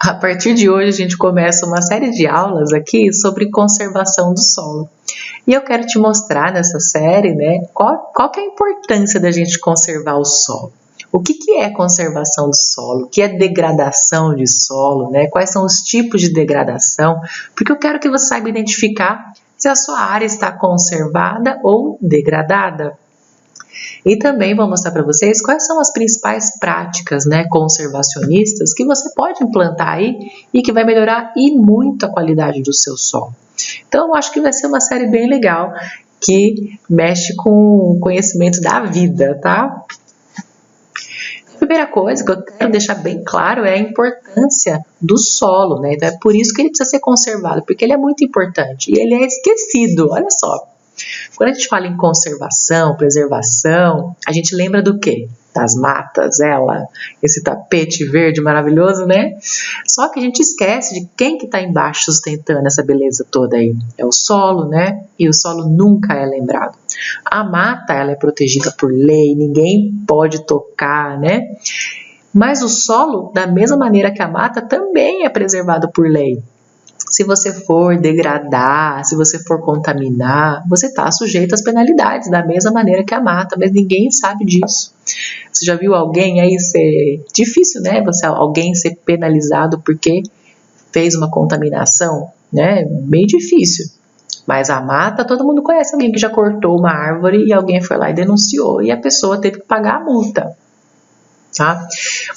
A partir de hoje a gente começa uma série de aulas aqui sobre conservação do solo. E eu quero te mostrar nessa série, né, qual que é a importância da gente conservar o solo. O que é conservação do solo? O que é degradação de solo, né? Quais são os tipos de degradação? Porque eu quero que você saiba identificar se a sua área está conservada ou degradada. E também vou mostrar para vocês quais são as principais práticas, né, conservacionistas que você pode implantar aí e que vai melhorar e muito a qualidade do seu solo. Então, eu acho que vai ser uma série bem legal que mexe com o conhecimento da vida, tá? A primeira coisa que eu quero deixar bem claro é a importância do solo, né? Então, é por isso que ele precisa ser conservado, porque ele é muito importante e ele é esquecido, olha só. Quando a gente fala em conservação, preservação, a gente lembra do quê? Das matas, esse tapete verde maravilhoso, né? Só que a gente esquece de quem que está embaixo sustentando essa beleza toda aí. É o solo, né? E o solo nunca é lembrado. A mata, ela é protegida por lei, ninguém pode tocar, né? Mas o solo, da mesma maneira que a mata, também é preservado por lei. Se você for degradar, se você for contaminar, você está sujeito às penalidades, da mesma maneira que a mata, mas ninguém sabe disso. Você já viu alguém aí ser... Difícil, né? Alguém ser penalizado porque fez uma contaminação, né? Bem difícil. Mas a mata, todo mundo conhece alguém que já cortou uma árvore e alguém foi lá e denunciou e a pessoa teve que pagar a multa, tá?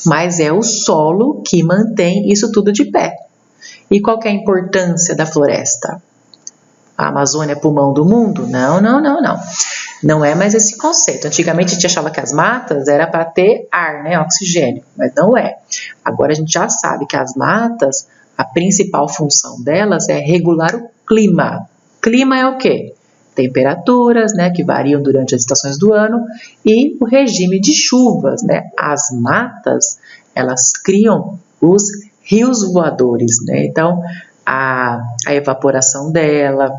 Mas é o solo que mantém isso tudo de pé. E qual que é a importância da floresta? A Amazônia é pulmão do mundo? Não. Não é mais esse conceito. Antigamente a gente achava que as matas era para ter ar, né, oxigênio, mas não é. Agora a gente já sabe que as matas, a principal função delas é regular o clima. Clima é o quê? Temperaturas, né, que variam durante as estações do ano e o regime de chuvas, né? As matas, elas criam os rios voadores, né? Então, a evaporação dela,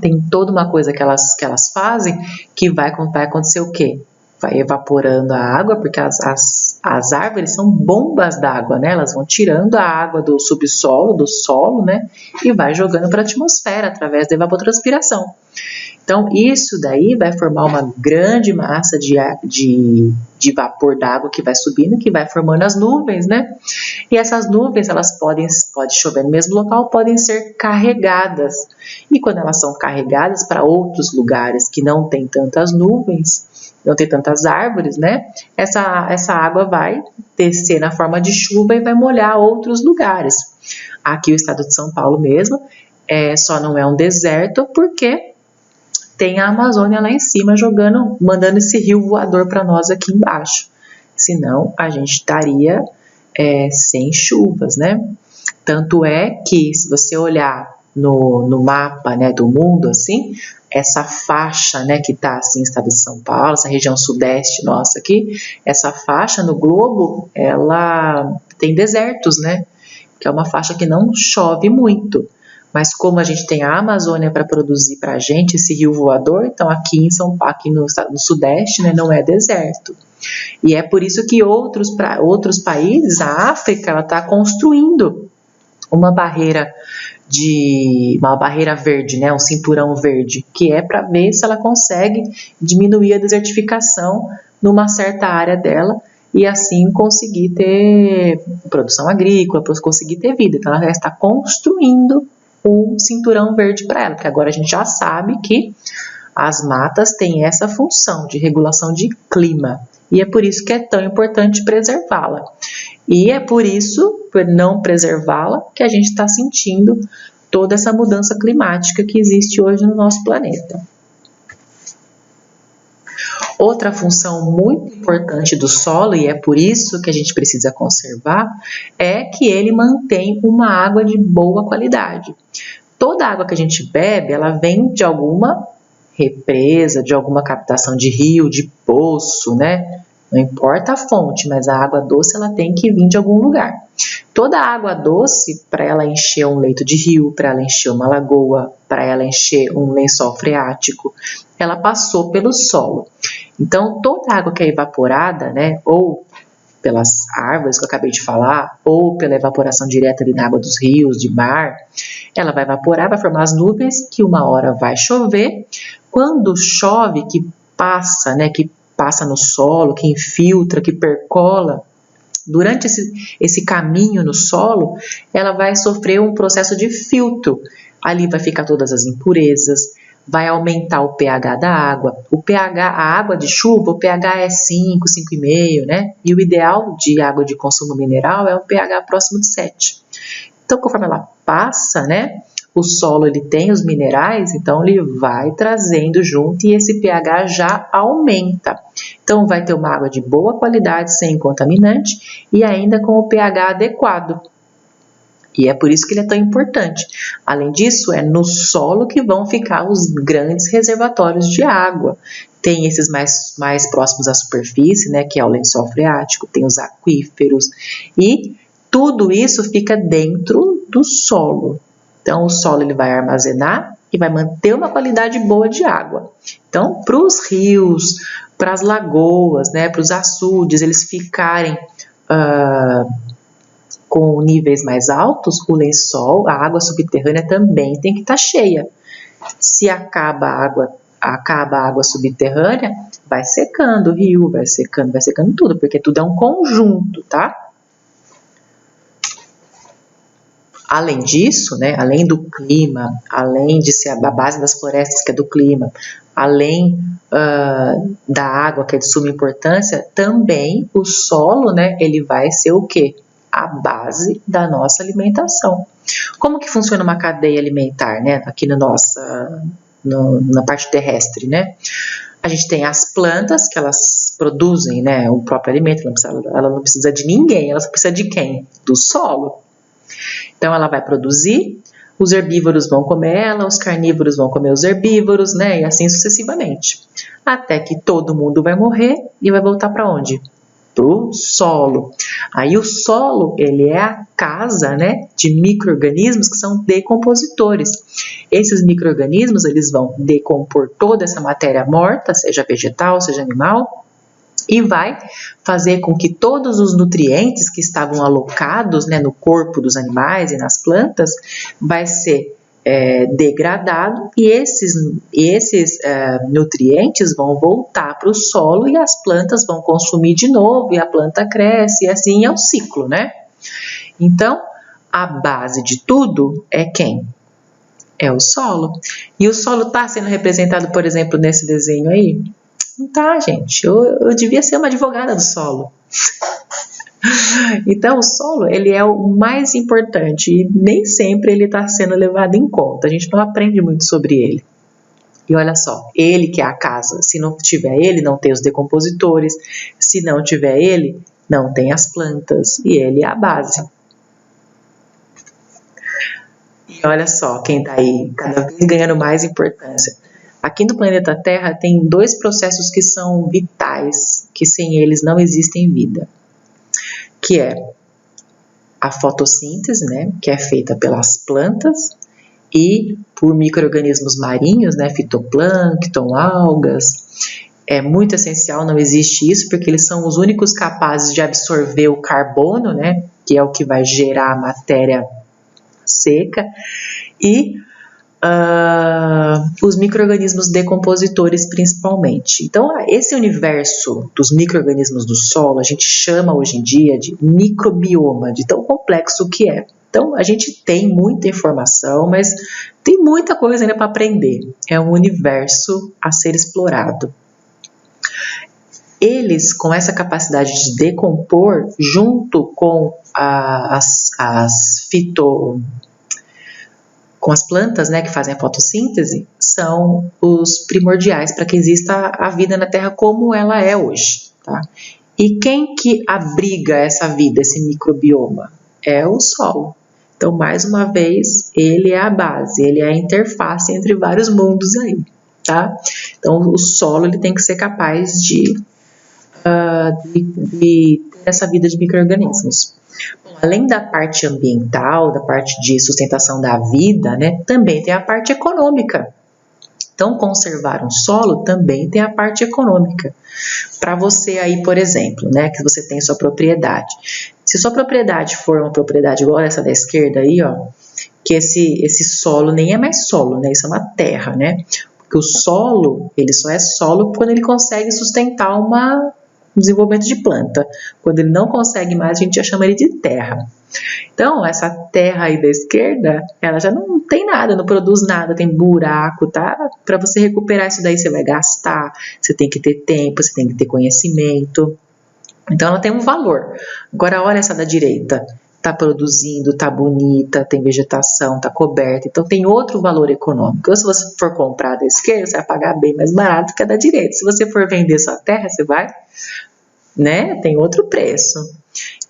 tem toda uma coisa que elas fazem que vai acontecer o quê? Vai evaporando a água, porque as árvores são bombas d'água, né? Elas vão tirando a água do subsolo, do solo, né? E vai jogando para a atmosfera através da evapotranspiração. Então, isso daí vai formar uma grande massa de vapor d'água que vai subindo, que vai formando as nuvens, né? E essas nuvens, elas podem chover no mesmo local, podem ser carregadas. E quando elas são carregadas para outros lugares que não tem tantas nuvens, não tem tantas árvores, né? Essa água vai descer na forma de chuva e vai molhar outros lugares. Aqui o estado de São Paulo mesmo, só não é um deserto porque tem a Amazônia lá em cima mandando esse rio voador para nós aqui embaixo. Senão a gente estaria sem chuvas, né? Tanto é que se você olhar no mapa, né, do mundo, assim, essa faixa, né, que está assim, estado de São Paulo, essa região sudeste nossa aqui, essa faixa no globo, ela tem desertos, né? Que é uma faixa que não chove muito. Mas como a gente tem a Amazônia para produzir para a gente esse rio voador, então aqui em São Paulo, aqui no sudeste, né, não é deserto. E é por isso que outros países, a África, ela está construindo uma barreira verde, né, um cinturão verde, que é para ver se ela consegue diminuir a desertificação numa certa área dela e assim conseguir ter produção agrícola, conseguir ter vida. Então ela já está construindo um cinturão verde para ela, porque agora a gente já sabe que as matas têm essa função de regulação de clima e é por isso que é tão importante preservá-la. E é por isso, por não preservá-la, que a gente está sentindo toda essa mudança climática que existe hoje no nosso planeta. Outra função muito importante do solo, e é por isso que a gente precisa conservar, é que ele mantém uma água de boa qualidade. Toda a água que a gente bebe, ela vem de alguma represa, de alguma captação de rio, de poço, né? Não importa a fonte, mas a água doce ela tem que vir de algum lugar. Toda a água doce, para ela encher um leito de rio, para ela encher uma lagoa, para ela encher um lençol freático, ela passou pelo solo. Então, toda a água que é evaporada, né, ou pelas árvores que eu acabei de falar, ou pela evaporação direta ali na água dos rios, de mar, ela vai evaporar, vai formar as nuvens, que uma hora vai chover. Quando chove, que passa no solo, que infiltra, que percola, durante esse caminho no solo, ela vai sofrer um processo de filtro. Ali vai ficar todas as impurezas, vai aumentar o pH da água. O pH, a água de chuva, o pH é 5, 5,5, né? E o ideal de água de consumo mineral é um pH próximo de 7. Então, conforme ela passa, né? O solo ele tem os minerais, então ele vai trazendo junto e esse pH já aumenta. Então vai ter uma água de boa qualidade, sem contaminante e ainda com o pH adequado. E é por isso que ele é tão importante. Além disso, é no solo que vão ficar os grandes reservatórios de água. Tem esses mais próximos à superfície, né, que é o lençol freático, tem os aquíferos e tudo isso fica dentro do solo. Então, o solo ele vai armazenar e vai manter uma qualidade boa de água. Então, para os rios, para as lagoas, né, para os açudes, eles ficarem com níveis mais altos, o lençol, a água subterrânea também tem que estar cheia. Se acaba a água subterrânea, vai secando o rio, vai secando tudo, porque tudo é um conjunto, tá? Além disso, né, além do clima, além de ser a base das florestas, que é do clima, além da água, que é de suma importância, também o solo, né, ele vai ser o quê? A base da nossa alimentação. Como que funciona uma cadeia alimentar, né, aqui na parte terrestre, né? A gente tem as plantas, que elas produzem, né, o próprio alimento, ela não precisa de ninguém, ela só precisa de quem? Do solo. Então, ela vai produzir, os herbívoros vão comer ela, os carnívoros vão comer os herbívoros, né? E assim sucessivamente. Até que todo mundo vai morrer e vai voltar para onde? Pro solo. Aí o solo, ele é a casa, né, de micro-organismos que são decompositores. Esses micro-organismos, eles vão decompor toda essa matéria morta, seja vegetal, seja animal, e vai fazer com que todos os nutrientes que estavam alocados, né, no corpo dos animais e nas plantas, vai ser degradado e esses nutrientes vão voltar para o solo e as plantas vão consumir de novo e a planta cresce e assim é o ciclo, né? Então, a base de tudo é quem? É o solo. E o solo está sendo representado, por exemplo, nesse desenho aí? Não tá, gente. Eu devia ser uma advogada do solo. Então, o solo, ele é o mais importante e nem sempre ele está sendo levado em conta. A gente não aprende muito sobre ele. E olha só, ele que é a casa. Se não tiver ele, não tem os decompositores. Se não tiver ele, não tem as plantas. E ele é a base. E olha só quem está aí, cada vez ganhando mais importância. Aqui no planeta Terra tem 2 processos que são vitais, que sem eles não existem vida, que é a fotossíntese, né, que é feita pelas plantas e por micro-organismos marinhos, né, fitoplâncton, algas. É muito essencial, não existe isso, porque eles são os únicos capazes de absorver o carbono, né, que é o que vai gerar a matéria seca, e os micro-organismos decompositores principalmente. Então, esse universo dos micro-organismos do solo, a gente chama hoje em dia de microbioma, de tão complexo que é. Então, a gente tem muita informação, mas tem muita coisa ainda para aprender. É um universo a ser explorado. Eles, com essa capacidade de decompor, junto com com as plantas, né, que fazem a fotossíntese, são os primordiais para que exista a vida na Terra como ela é hoje, tá? E quem que abriga essa vida, esse microbioma? É o solo. Então, mais uma vez, ele é a base, ele é a interface entre vários mundos aí, tá? Então, o solo ele tem que ser capaz de ter essa vida de micro-organismos. Além da parte ambiental, da parte de sustentação da vida, né, também tem a parte econômica. Então, conservar um solo também tem a parte econômica. Para você aí, por exemplo, né, que você tem sua propriedade. Se sua propriedade for uma propriedade igual essa da esquerda aí, ó, que esse solo nem é mais solo, né, isso é uma terra, né? Porque o solo, ele só é solo quando ele consegue sustentar um desenvolvimento de planta. Quando ele não consegue mais, a gente já chama ele de terra. Então, essa terra aí da esquerda, ela já não tem nada, não produz nada, tem buraco, tá? Para você recuperar isso daí, você vai gastar, você tem que ter tempo, você tem que ter conhecimento. Então, ela tem um valor. Agora, olha essa da direita. Tá produzindo, tá bonita, tem vegetação, tá coberta, então tem outro valor econômico. Ou se você for comprar da esquerda, você vai pagar bem mais barato que a da direita. Se você for vender sua terra, você vai, né? Tem outro preço.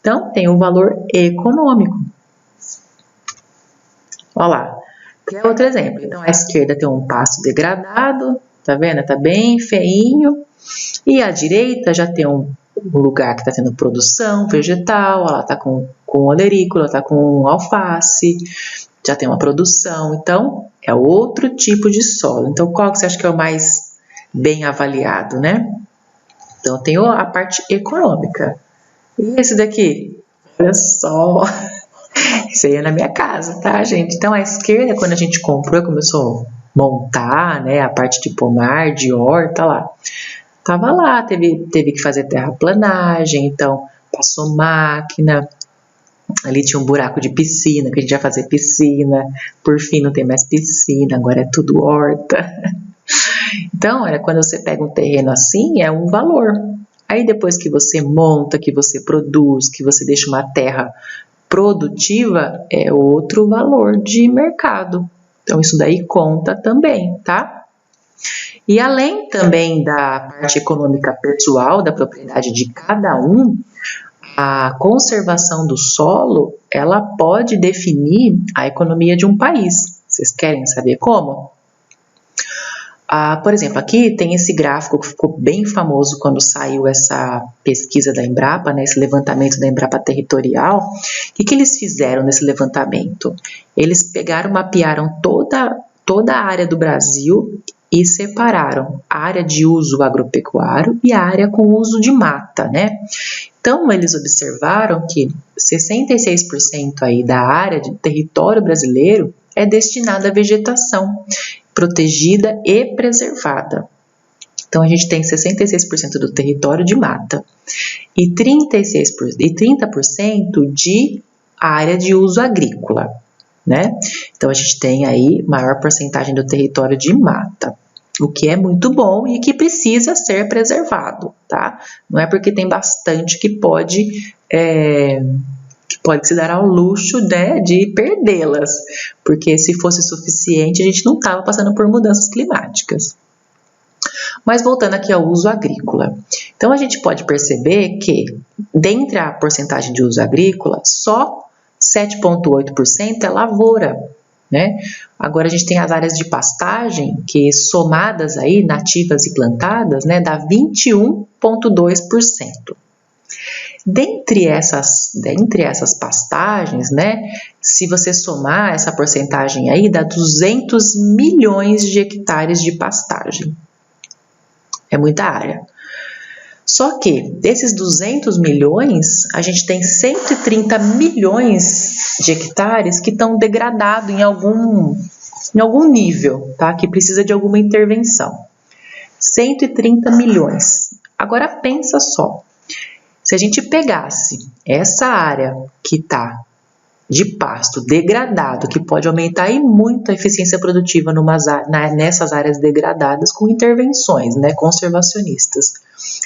Então, tem um valor econômico. Olha lá. Quer outro exemplo? Então, a esquerda tem um pasto degradado, tá vendo? Tá bem feinho. E a direita já tem um lugar que está tendo produção vegetal, ela está com olerícola, está com alface, já tem uma produção. Então, é outro tipo de solo. Então, qual que você acha que é o mais bem avaliado, né? Então, tem a parte econômica. E esse daqui? Olha só, isso aí é na minha casa, tá, gente? Então, a esquerda, quando a gente comprou, começou a montar, né, a parte de pomar, de horta lá. Tava lá, teve que fazer terraplanagem, então passou máquina, ali tinha um buraco de piscina, que a gente ia fazer piscina, por fim não tem mais piscina, agora é tudo horta. Então, olha, quando você pega um terreno assim, é um valor. Aí depois que você monta, que você produz, que você deixa uma terra produtiva, é outro valor de mercado. Então, isso daí conta também, tá? E além também da parte econômica pessoal, da propriedade de cada um, a conservação do solo, ela pode definir a economia de um país. Vocês querem saber como? Por exemplo, aqui tem esse gráfico que ficou bem famoso quando saiu essa pesquisa da Embrapa, né, esse levantamento da Embrapa territorial. O que eles fizeram nesse levantamento? Eles pegaram, mapearam toda a área do Brasil e separaram a área de uso agropecuário e a área com uso de mata, né? Então, eles observaram que 66% aí da área de território brasileiro é destinada à vegetação, protegida e preservada. Então, a gente tem 66% do território de mata e 30% de área de uso agrícola, né? Então, a gente tem aí maior porcentagem do território de mata, o que é muito bom e que precisa ser preservado, tá? Não é porque tem bastante que pode se dar ao luxo, né, de perdê-las, porque se fosse suficiente, a gente não estava passando por mudanças climáticas. Mas voltando aqui ao uso agrícola. Então, a gente pode perceber que, dentre a porcentagem de uso agrícola, só 7,8% é lavoura, né? Agora, a gente tem as áreas de pastagem, que somadas aí, nativas e plantadas, né, dá 21,2%. Dentre essas pastagens, né, se você somar essa porcentagem aí, dá 200 milhões de hectares de pastagem. É muita área. Só que, desses 200 milhões, a gente tem 130 milhões de hectares que estão degradados em algum nível, tá? Que precisa de alguma intervenção. 130 milhões. Agora, pensa só. Se a gente pegasse essa área que está de pasto degradado, que pode aumentar e muito a eficiência produtiva nessas áreas degradadas com intervenções, né, conservacionistas,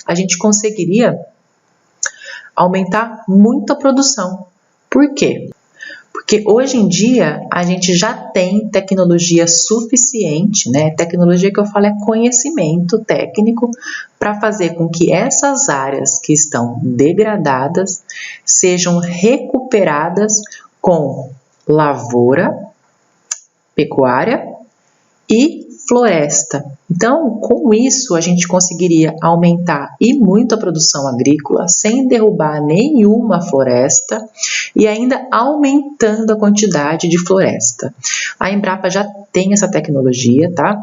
a gente conseguiria aumentar muito a produção. Por quê? Porque hoje em dia a gente já tem tecnologia suficiente, né? Tecnologia que eu falo é conhecimento técnico para fazer com que essas áreas que estão degradadas sejam recuperadas com lavoura, pecuária e floresta. Então, com isso, a gente conseguiria aumentar e muito a produção agrícola sem derrubar nenhuma floresta e ainda aumentando a quantidade de floresta. A Embrapa já tem essa tecnologia, tá?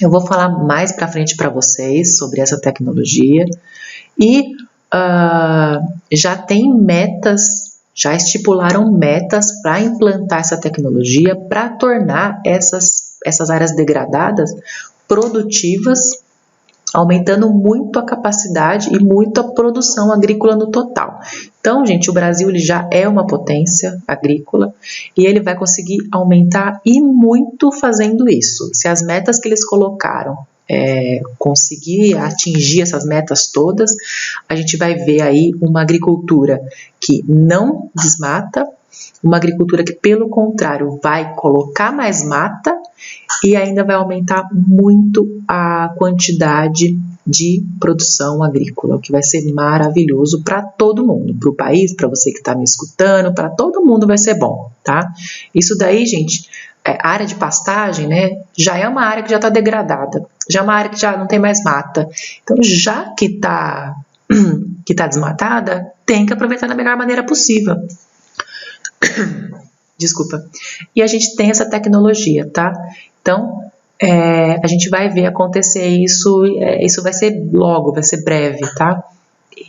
Eu vou falar mais para frente para vocês sobre essa tecnologia e já tem metas, já estipularam metas para implantar essa tecnologia, para tornar essas áreas degradadas produtivas, aumentando muito a capacidade e muito a produção agrícola no total. Então, gente, o Brasil ele já é uma potência agrícola e ele vai conseguir aumentar e muito fazendo isso. Se as metas que eles colocaram conseguir atingir essas metas todas, a gente vai ver aí uma agricultura que não desmata, uma agricultura que, pelo contrário, vai colocar mais mata e ainda vai aumentar muito a quantidade de produção agrícola, o que vai ser maravilhoso para todo mundo, para o país, para você que está me escutando, para todo mundo vai ser bom, tá? Isso daí, gente, a área de pastagem, né, já é uma área que já está degradada, já é uma área que já não tem mais mata. Então, já que tá desmatada, tem que aproveitar da melhor maneira possível. Desculpa. E a gente tem essa tecnologia, tá? Então, a gente vai ver acontecer isso, isso vai ser logo, vai ser breve, tá?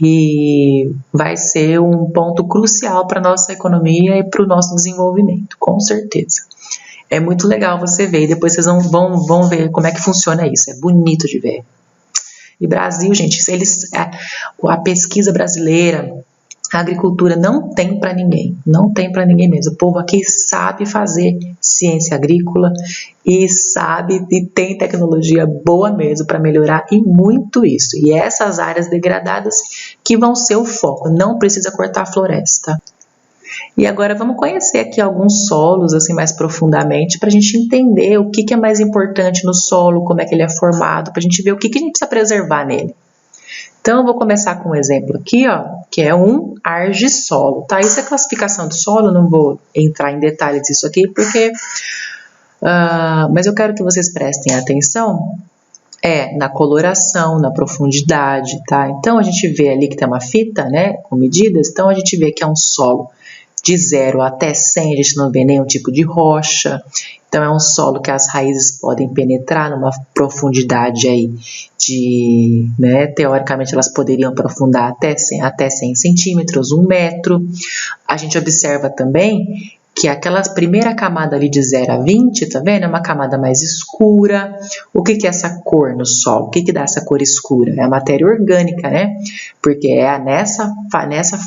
E vai ser um ponto crucial para a nossa economia e para o nosso desenvolvimento, com certeza. É muito legal você ver, e depois vocês vão ver como é que funciona isso, é bonito de ver. E Brasil, gente, a pesquisa brasileira, a agricultura não tem para ninguém, não tem para ninguém mesmo. O povo aqui sabe fazer ciência agrícola e sabe e tem tecnologia boa mesmo para melhorar e muito isso. E essas áreas degradadas que vão ser o foco, não precisa cortar a floresta. E agora vamos conhecer aqui alguns solos assim mais profundamente para a gente entender o que é mais importante no solo, como é que ele é formado, para a gente ver o que a gente precisa preservar nele. Então, eu vou começar com um exemplo aqui, ó, que é um argissolo, tá? Isso é classificação de solo, não vou entrar em detalhes disso aqui, porque... mas eu quero que vocês prestem atenção na coloração, na profundidade, tá? Então, a gente vê ali que tem uma fita, né, com medidas, então a gente vê que é um solo de 0 até 100, a gente não vê nenhum tipo de rocha. Então, é um solo que as raízes podem penetrar numa profundidade aí de, né, teoricamente elas poderiam aprofundar até 100 centímetros, 1 metro. A gente observa também que aquela primeira camada ali de 0 a 20, tá vendo? É uma camada mais escura. O que é essa cor no solo? O que dá essa cor escura? É a matéria orgânica, né? Porque é nessa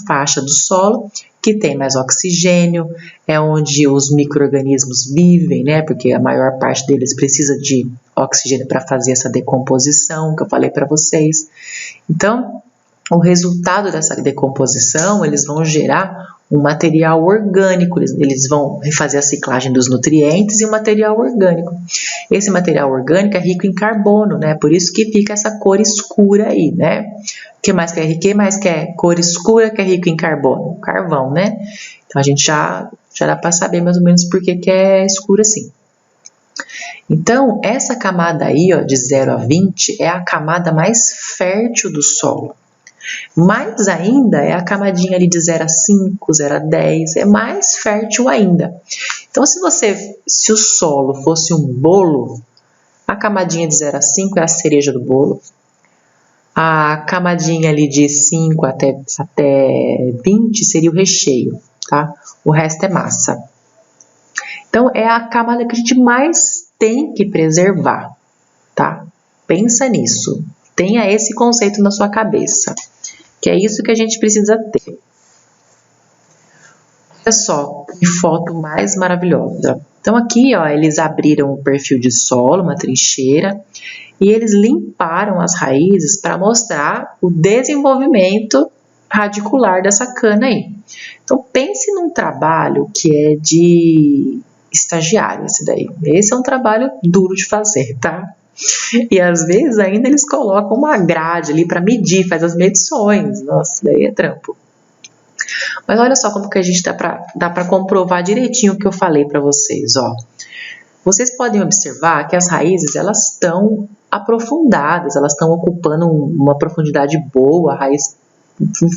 faixa do solo que tem mais oxigênio, é onde os micro-organismos vivem, né? Porque a maior parte deles precisa de oxigênio para fazer essa decomposição que eu falei para vocês. Então, o resultado dessa decomposição, eles vão gerar um material orgânico, eles vão refazer a ciclagem dos nutrientes e o material orgânico. Esse material orgânico é rico em carbono, né? Por isso que fica essa cor escura aí, né? O que mais que é cor escura que é rico em carbono? Carvão, né? Então a gente já dá para saber mais ou menos por que é escura assim. Então, essa camada aí, ó, de 0 a 20 é a camada mais fértil do solo. Mais ainda é a camadinha ali de 0 a 5, 0 a 10, é mais fértil ainda. Então, se o solo fosse um bolo, a camadinha de 0 a 5 é a cereja do bolo. A camadinha ali de 5 até 20 seria o recheio, tá? O resto é massa. Então, é a camada que a gente mais tem que preservar, tá? Pensa nisso. Tenha esse conceito na sua cabeça, que é isso que a gente precisa ter. Olha só, que foto mais maravilhosa. Então aqui, ó, eles abriram o perfil de solo, uma trincheira, e eles limparam as raízes para mostrar o desenvolvimento radicular dessa cana aí. Então pense num trabalho que é de estagiário esse daí. Esse é um trabalho duro de fazer, tá? E às vezes ainda eles colocam uma grade ali para medir, faz as medições. Nossa, daí é trampo. Mas olha só como que a gente dá para comprovar direitinho o que eu falei para vocês, ó. Vocês podem observar que as raízes, elas estão aprofundadas, elas estão ocupando uma profundidade boa, a raiz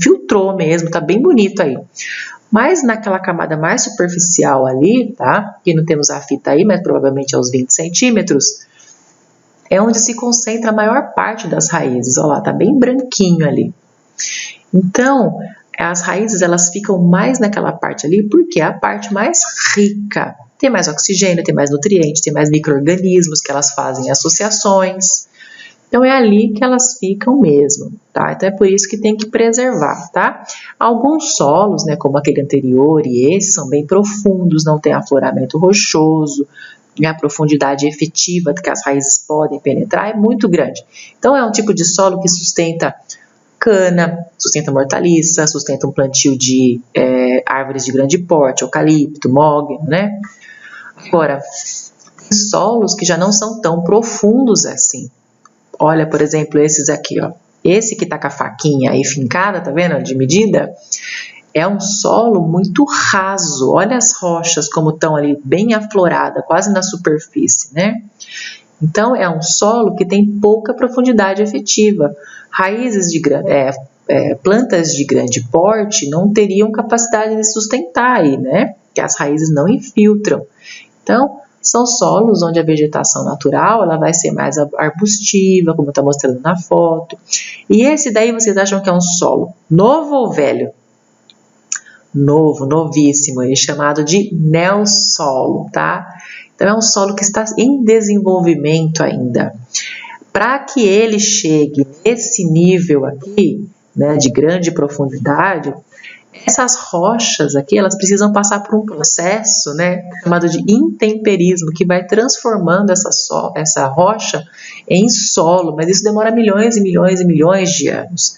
filtrou mesmo, tá bem bonito aí. Mas naquela camada mais superficial ali, tá? Que não temos a fita aí, mas provavelmente aos 20 centímetros, é onde se concentra a maior parte das raízes. Olha lá, tá bem branquinho ali. Então, as raízes elas ficam mais naquela parte ali porque é a parte mais rica. Tem mais oxigênio, tem mais nutrientes, tem mais micro-organismos que elas fazem associações. Então, é ali que elas ficam mesmo, tá? Então, é por isso que tem que preservar, tá? Alguns solos, né, como aquele anterior e esse, são bem profundos, não tem afloramento rochoso, e a profundidade efetiva que as raízes podem penetrar é muito grande. Então, é um tipo de solo que sustenta cana, sustenta hortaliça, sustenta um plantio de árvores de grande porte, eucalipto, mogno, né? Agora, tem solos que já não são tão profundos assim. Olha, por exemplo, esses aqui, ó. Esse que tá com a faquinha aí fincada, tá vendo, de medida? É um solo muito raso. Olha as rochas como estão ali bem afloradas, quase na superfície, né? Então, é um solo que tem pouca profundidade efetiva. Raízes de plantas de grande porte não teriam capacidade de sustentar aí, né? Porque as raízes não infiltram. Então, são solos onde a vegetação natural ela vai ser mais arbustiva, como está mostrando na foto. E esse daí vocês acham que é um solo novo ou velho? Novo, novíssimo, ele é chamado de neossolo, tá? Então é um solo que está em desenvolvimento ainda. Para que ele chegue nesse nível aqui, né, de grande profundidade, essas rochas aqui, elas precisam passar por um processo, né, chamado de intemperismo, que vai transformando essa rocha em solo, mas isso demora milhões e milhões e milhões de anos.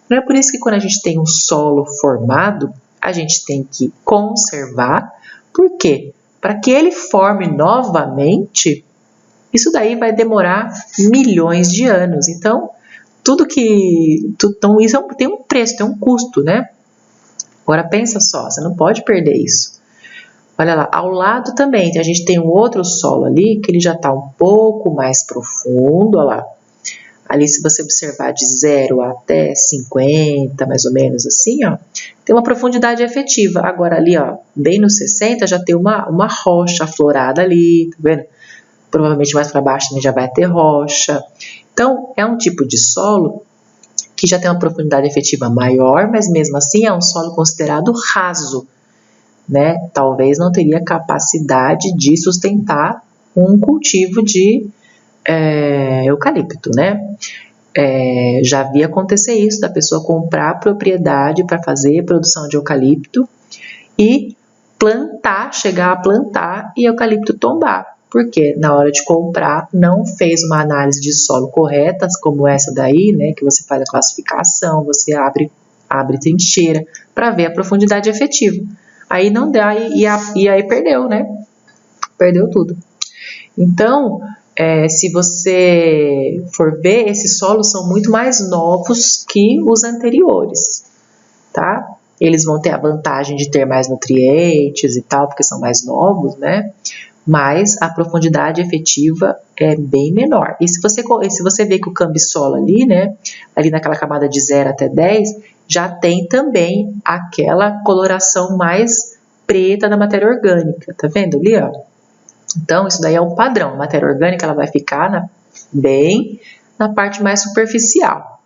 Não é por isso que quando a gente tem um solo formado, a gente tem que conservar. Por quê? Para que ele forme novamente, isso daí vai demorar milhões de anos. Então, isso tem um preço, tem um custo, né? Agora pensa só, você não pode perder isso. Olha lá, ao lado também, a gente tem um outro solo ali, que ele já está um pouco mais profundo, olha lá. Ali, se você observar de 0 até 50, mais ou menos assim, ó, tem uma profundidade efetiva. Agora ali, ó, bem no 60 já tem uma rocha aflorada ali, tá vendo? Provavelmente mais para baixo também já vai ter rocha. Então, é um tipo de solo que já tem uma profundidade efetiva maior, mas mesmo assim é um solo considerado raso, né? Talvez não teria capacidade de sustentar um cultivo de eucalipto, né? Já vi acontecer isso, da pessoa comprar propriedade para fazer produção de eucalipto e chegar a plantar e eucalipto tombar. Porque na hora de comprar não fez uma análise de solo correta, como essa daí, né? Que você faz a classificação, você abre trincheira para ver a profundidade efetiva. Aí não dá e aí perdeu, né? Perdeu tudo. Então, se você for ver, esses solos são muito mais novos que os anteriores, tá? Eles vão ter a vantagem de ter mais nutrientes e tal, porque são mais novos, né? Mas a profundidade efetiva é bem menor. E se você vê que o cambisolo ali, né? Ali naquela camada de 0 até 10, já tem também aquela coloração mais preta da matéria orgânica, tá vendo ali, ó? Então, isso daí é um padrão. A matéria orgânica ela vai ficar bem na parte mais superficial.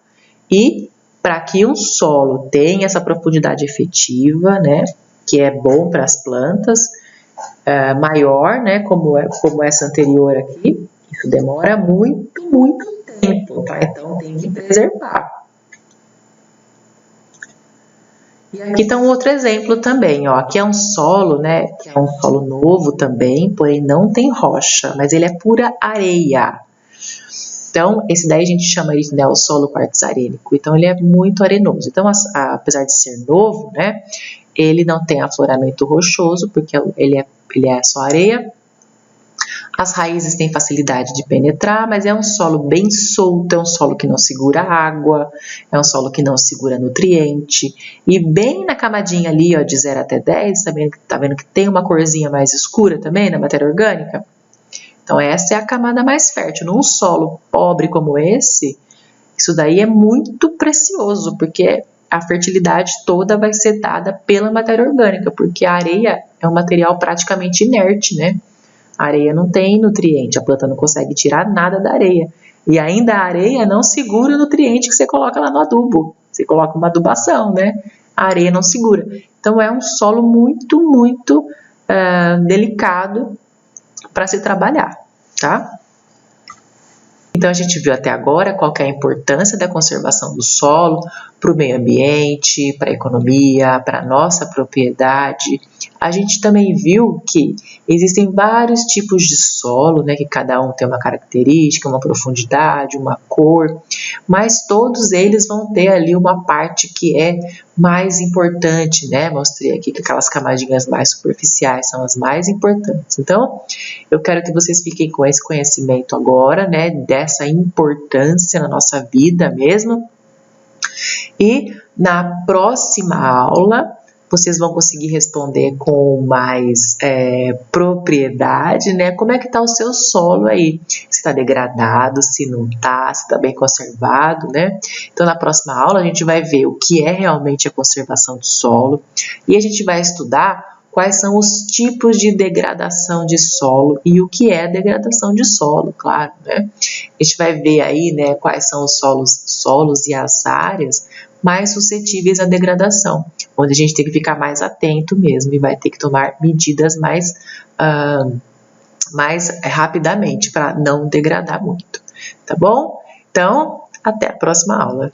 E para que um solo tenha essa profundidade efetiva, né, que é bom para as plantas, maior, né, como essa anterior aqui, isso demora muito, muito tempo, tá? Então tem que preservar. E aqui está um outro exemplo também, ó. Aqui é um solo, né, que é um solo novo também, porém não tem rocha, mas ele é pura areia. Então, esse daí a gente chama de, né, o solo quartzarênico. Então, ele é muito arenoso. Então, apesar de ser novo, né, ele não tem afloramento rochoso, porque ele é só areia. As raízes têm facilidade de penetrar, mas é um solo bem solto, é um solo que não segura água, é um solo que não segura nutriente. E bem na camadinha ali, ó, de 0 até 10, tá vendo que tem uma corzinha mais escura também na matéria orgânica? Então, essa é a camada mais fértil. Num solo pobre como esse, isso daí é muito precioso, porque a fertilidade toda vai ser dada pela matéria orgânica, porque a areia é um material praticamente inerte, né? A areia não tem nutriente, a planta não consegue tirar nada da areia. E ainda a areia não segura o nutriente que você coloca lá no adubo. Você coloca uma adubação, né? A areia não segura. Então é um solo muito delicado para se trabalhar, tá? Então a gente viu até agora qual que é a importância da conservação do solo para o meio ambiente, para a economia, para a nossa propriedade. A gente também viu que existem vários tipos de solo, né, que cada um tem uma característica, uma profundidade, uma cor, mas todos eles vão ter ali uma parte que é mais importante, né? Mostrei aqui que aquelas camadinhas mais superficiais são as mais importantes. Então, eu quero que vocês fiquem com esse conhecimento agora, né, dessa importância na nossa vida mesmo. E na próxima aula, vocês vão conseguir responder com mais propriedade, né? Como é que está o seu solo aí? Se está degradado, se não está, se está bem conservado, né? Então, na próxima aula, a gente vai ver o que é realmente a conservação do solo e a gente vai estudar quais são os tipos de degradação de solo e o que é degradação de solo, claro, né? A gente vai ver aí, né, quais são os solos e as áreas mais suscetíveis à degradação, onde a gente tem que ficar mais atento mesmo e vai ter que tomar medidas mais rapidamente para não degradar muito, tá bom? Então, até a próxima aula.